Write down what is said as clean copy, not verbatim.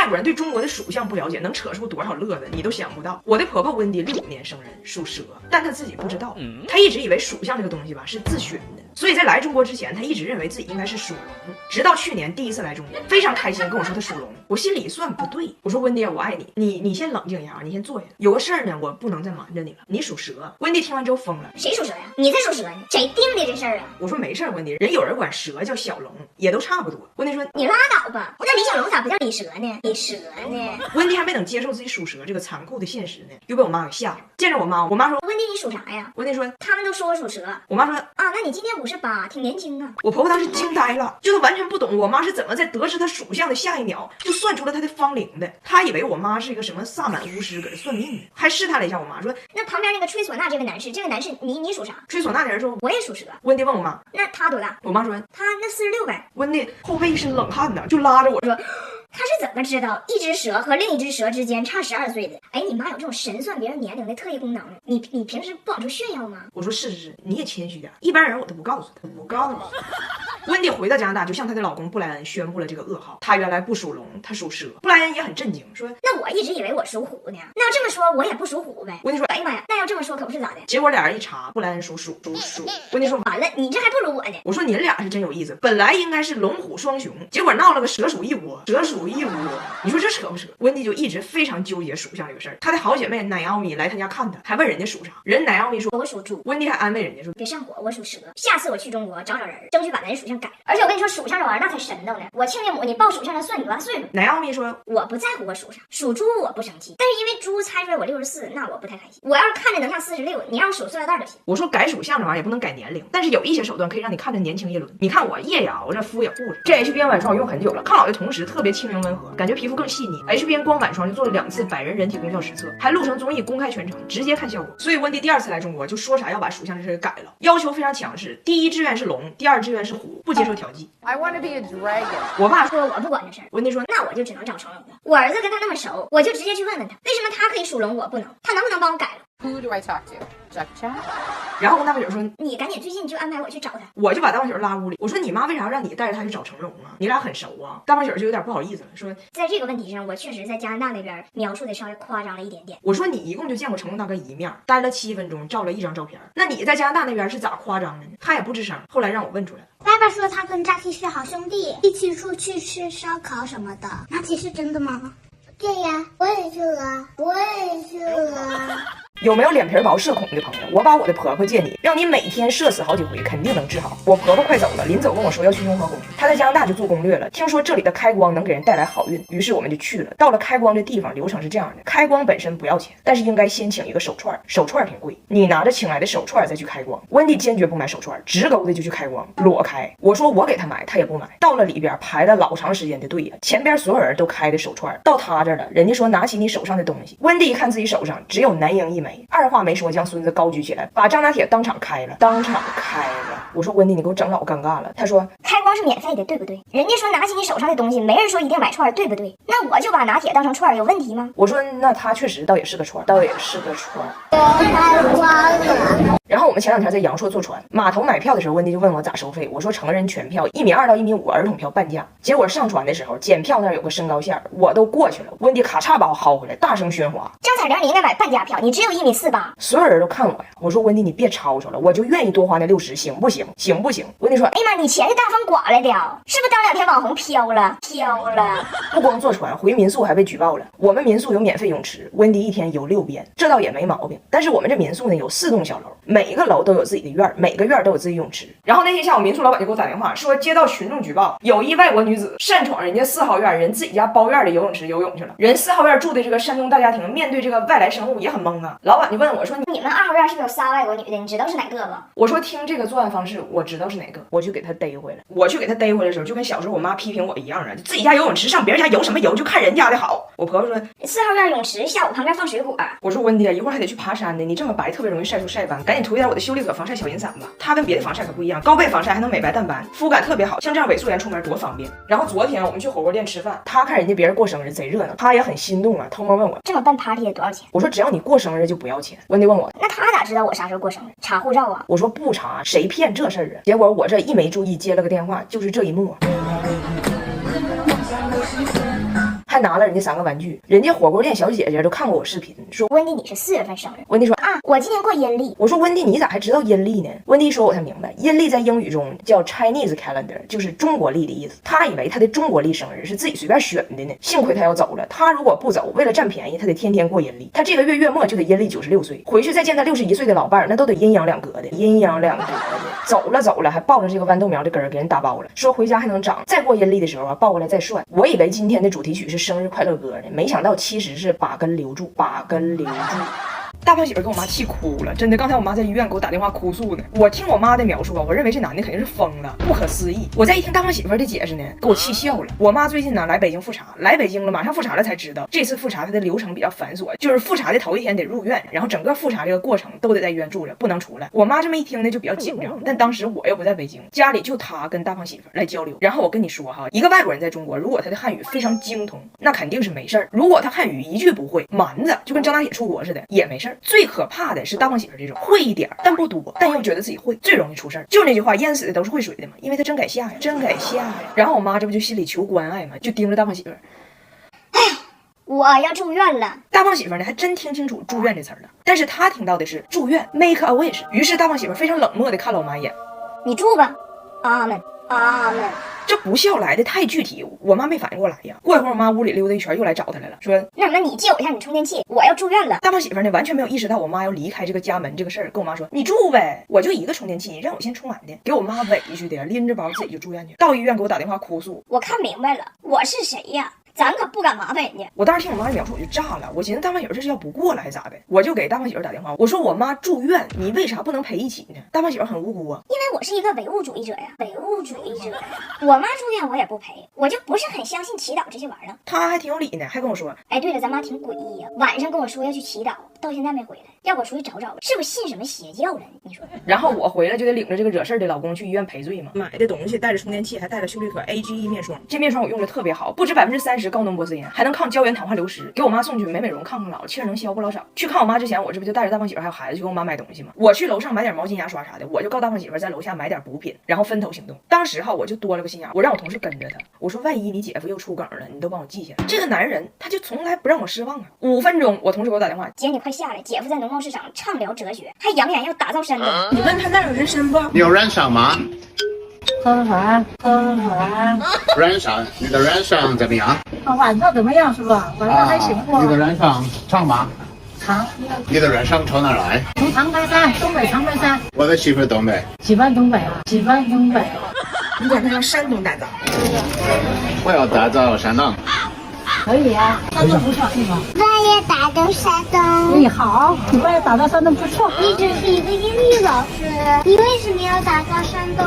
外国人对中国的属相不了解，能扯出多少乐子，你都想不到。我的婆婆温迪65年生人，属蛇，但她自己不知道，她一直以为属相这个东西吧是自选的，所以在来中国之前，她一直认为自己应该是属龙。直到去年第一次来中国，非常开心跟我说她属龙，我心里一算不对，我说温迪我爱你，你先冷静一下，你先坐下。有个事儿呢，我不能再瞒着你了。你属蛇。温迪听完之后疯了，谁属蛇呀？你才属蛇呢，谁定的这事儿啊？我说没事儿，温迪，有人管蛇叫小龙，也都差不多。温迪说你拉倒吧，那李小龙咋不叫李蛇呢？李蛇呢？温迪还没等接受自己属蛇这个残酷的现实呢，又被我妈给吓着了。见着我妈说温迪你属啥呀？温迪说他们都说我属蛇。我妈说啊，那你今年58，挺年轻啊。我婆婆当时惊呆了，就她完全不懂我妈是怎么在得知她属相的下一秒就算出了她的芳龄的。她以为我妈是一个什么萨满巫师搁这算命呢，还试探了一下我妈说那旁边那个吹唢呐这个男士你属啥？吹唢呐的人说我也属蛇。温迪问我妈那他多大？我妈说他那46呗。温迪后背一身冷汗呢，就拉着我说他是怎么知道一只蛇和另一只蛇之间差12岁的？哎，你妈有这种神算别人年龄的特异功能，你平时不往出炫耀吗？我说是，你也谦虚点，一般人我都不告诉他，不告诉你。温迪回到加拿大，就向她的老公布莱恩宣布了这个噩耗。她原来不属龙，她属蛇。布莱恩也很震惊，说：“那我一直以为我属虎呢。那要这么说，我也不属虎呗。”温迪说：“哎呀妈呀，那要这么说可不是咋的？”结果俩人一查，布莱恩属鼠。温迪说：“完了，你这还不如我呢。”我说：“你俩是真有意思，本来应该是龙虎双雄，结果闹了个蛇鼠一窝，蛇鼠一窝。你说这扯不扯？”温迪就一直非常纠结属相这个事儿。她的好姐妹乃奥米来她家看她，还问人家属啥，人乃奥米说：“我属猪。”温迪还安慰人家说：“别上火，我属蛇。下次我去中国找人，争取把咱这属相改。而且我跟你说。”属相这玩意儿那才神叨呢！我亲家母，你报属相上算你多大岁数？乃奥米说：“我不在乎我属啥，属猪我不生气，但是因为猪猜出来我64，那我不太开心。我要是看着能像46，你让我数塑料袋就行。”我说改属相这玩意儿也不能改年龄，但是有一些手段可以让你看着年轻一轮。你看我夜也熬着，肤也护着。这 HBN 晚霜我用很久了，抗老的同时特别轻盈温和，感觉皮肤更细腻。HBN 光晚霜就做了2次百人人体功效实测，还录成综艺公开全程，直接看效果。所以温迪第2次来中国就说啥要把属相这事给改了，要求非常强势，第1志愿是龙，第2志愿是虎，不接受调剂。I want to be a dragon。我爸说我不管这事儿，温迪说那我就只能找成龙了。我儿子跟他那么熟，我就直接去问问他，为什么他可以属龙我不能？他能不能帮我改了？ Who do I talk to? Jack Chat。然后跟大白雪说，你赶紧最近就安排我去找他。我就把大白雪拉屋里，我说你妈为啥让你带着她去找成龙啊？你俩很熟啊？大白雪就有点不好意思了，说在这个问题上，我确实在加拿大那边描述的稍微夸张了一点点。我说你一共就见过成龙大哥1面，待了7分钟，照了1张照片，那你在加拿大那边是咋夸张的呢？他也不吱声。后来让我问出来了。爸爸说他跟扎 T 是好兄弟，一起出去吃烧烤什么的。那 T 是真的吗？对呀，我也去了，我也去了。有没有脸皮薄社恐的朋友？我把我的婆婆借你，让你每天社死好几回，肯定能治好。我婆婆快走了，临走跟我说要去雍和宫，她在加拿大就做攻略了，听说这里的开光能给人带来好运，于是我们就去了。到了开光的地方，流程是这样的：开光本身不要钱，但是应该先请一个手串，手串挺贵，你拿着请来的手串再去开光。温迪坚决不买手串，直勾的就去开光，裸开。我说我给他买，他也不买。到了里边排了老长时间的队呀，前边所有人都开的手串，到他这儿了，人家说拿起你手上的东西。温迪一看自己手上只有男婴1枚，二话没说将孙子高举起来，把张拿铁当场开了，当场开了。我说温迪，你给我整老尴尬了。他说开光是免费的，对不对？人家说拿起你手上的东西，没人说一定买串，对不对？那我就把拿铁当成串，有问题吗？我说那他确实倒也是个串，倒也是个串。开光了。然后我们前2天在阳朔坐船，码头买票的时候，温迪就问我咋收费，我说成人全票1.2米到1.5米，儿童票半价。结果上船的时候，检票那儿有个身高线，我都过去了，温迪咔嚓把我薅回来，大声喧哗。张彩玲，你应该买半价票，你只有1.48米。所有人都看我呀，我说温迪你别吵吵了，我就愿意多花那60，行不行？行不行？温迪说，哎呀妈，你钱是大风刮来的，是不是当2天网红飘了？不光坐船，回民宿还被举报了。我们民宿有免费泳池，温迪1天游6遍，这倒也没毛病。但是我们这民宿呢有4栋小楼，每一个楼都有自己的院，每个院都有自己泳池。然后那天下午，民宿老板就给我打电话说，接到群众举报，有一外国女子擅闯人家4号院人自己家包院的游泳池游泳去了。人4号院住的这个山东大家庭，面对这个外来生物也很懵啊。老板就问我说，你们2号院是不是有3外国女的？你知道是哪个不？我说听这个作案方式，我知道是哪个，我去给他逮回来。我去给他逮回来的时候，就跟小时候我妈批评我一样啊，自己家游泳池上别人家游什么游，就看人家的好。我婆婆说4号院泳池下午旁边放水果。我说温迪，一会儿还得去爬山呢，你这么白特别容易晒出晒斑，赶紧涂一点我的修丽可防晒小银伞吧。它跟别的防晒可不一样，高倍防晒还能美白淡斑，肤感特别好，像这样伪素颜出门多方便。然后昨天我们去火锅店吃饭，他看人家别人过生日贼热闹，他也很心动啊，偷摸问我这么办 party 多少钱？我说只要你过生日就不要钱。温迪问我那他咋知道我啥时候过生日？查护照啊？我说不查，谁骗这事儿啊？结果我这一没注意接了个电话，就是这一幕。还拿了人家3个玩具。人家火锅店小姐姐都看过我视频，说温迪你是4月份生日。温迪说啊，我今年过阴历。我说温迪你咋还知道阴历呢？温迪说我才明白，阴历在英语中叫 Chinese calendar， 就是中国历的意思。他以为他的中国历生日是自己随便选的呢。幸亏他要走了，他如果不走，为了占便宜，他得天天过阴历。他这个月月末就得阴历96岁，回去再见他61岁的老伴儿，那都得阴阳两隔的，阴阳两隔的。走了，还抱着这个豌豆苗的根儿给人打包了，说回家还能长，再过阴历的时候啊，抱过来再涮。我以为今天的主题曲是生日快乐歌呢，没想到其实是把根留住，把根留住。大胖媳妇给我妈气哭了，真的，刚才我妈在医院给我打电话哭诉呢。我听我妈的描述啊，我认为这男的肯定是疯了，不可思议。我再一听大胖媳妇的解释呢，给我气笑了。我妈最近呢来北京复查，来北京了，马上复查了才知道，这次复查它的流程比较繁琐，就是复查的头1天得入院，然后整个复查这个过程都得在医院住着，不能出来。我妈这么一听呢就比较紧张，但当时我又不在北京，家里就她跟大胖媳妇来交流。然后我跟你说哈，一个外国人在中国，如果他的汉语非常精通，那肯定是没事儿；如果他汉语一句不会，蛮子就跟张大野出国似的，也没事儿。最可怕的是大胖媳妇这种会一点但不多，但又觉得自己会，最容易出事儿。就是那句话，淹死的都是会水的嘛，因为他真敢下呀，真敢下呀。然后我妈这不就心里求关爱嘛，就盯着大胖媳妇。我要住院了。大胖媳妇呢还真听清楚住院这词儿了，但是她听到的是住院 make a wish。于是大胖媳妇非常冷漠的看了我妈一眼，你住吧，阿门阿门。这不孝来的太具体，我妈没反应过来呀。过一会儿我妈屋里溜达一圈，又来找她来了，说那什么，你借我一下你充电器，我要住院了。大胖媳妇呢完全没有意识到我妈要离开这个家门这个事儿，跟我妈说你住呗，我就一个充电器，你让我先充完的。给我妈委屈的拎着包自己就住院去，到医院给我打电话哭诉。我看明白了，我是谁呀？咱可不敢麻烦人家。我当时听我妈的描述我就炸了，我寻思大胖媳妇这是要不过了还咋的？我就给大胖媳妇打电话，我说我妈住院，你为啥不能陪一起呢？大胖媳妇很无辜啊，因为我是一个唯物主义者呀，唯物主义者。我妈住院我也不陪，我就不是很相信祈祷这些玩意儿。她还挺有理呢，还跟我说，哎，对了，咱妈挺诡异呀，晚上跟我说要去祈祷，到现在没回来，要不我出去找找吧，是不是信什么邪教了？你说？然后我回来就得领着这个惹事儿的老公去医院赔罪嘛。买的东西带着充电器，还带了秀丽可 AGE 面霜，这面霜我用的特别好，不止30%高浓玻色因，还能抗胶原糖化流失，给我妈送去美美容抗老，气儿能消不老少。去看我妈之前，我这不就带着大胖媳妇还有孩子去给我妈买东西吗？我去楼上买点毛巾牙刷啥的，我就告大胖媳妇在楼下买点补品，然后分头行动。当时哈我就多了个心眼，我让我同事跟着他，我说万一你姐夫又出梗了，你都帮我记下。这个男人他就从来不让我失望啊。5分钟，我同事给我打电话，姐你快下来，姐夫在农贸市场畅聊哲学，还扬言要打造山东。你问他那有人参不？你有燃烧吗？喝完。燃烧，你的燃烧怎么样？晚上怎么样是吧？晚上还行不？你的燃烧长吗？长。你的燃烧从哪儿来？从长白山，东北长白山。我的媳妇东北。喜欢东北啊，喜欢东北。你管他叫山东打造。我要打造山东。可以啊，山东不错是吧？我也打到山东。你好，你把打到山东不错。你只是一个英语老师，你为什么要打造山东？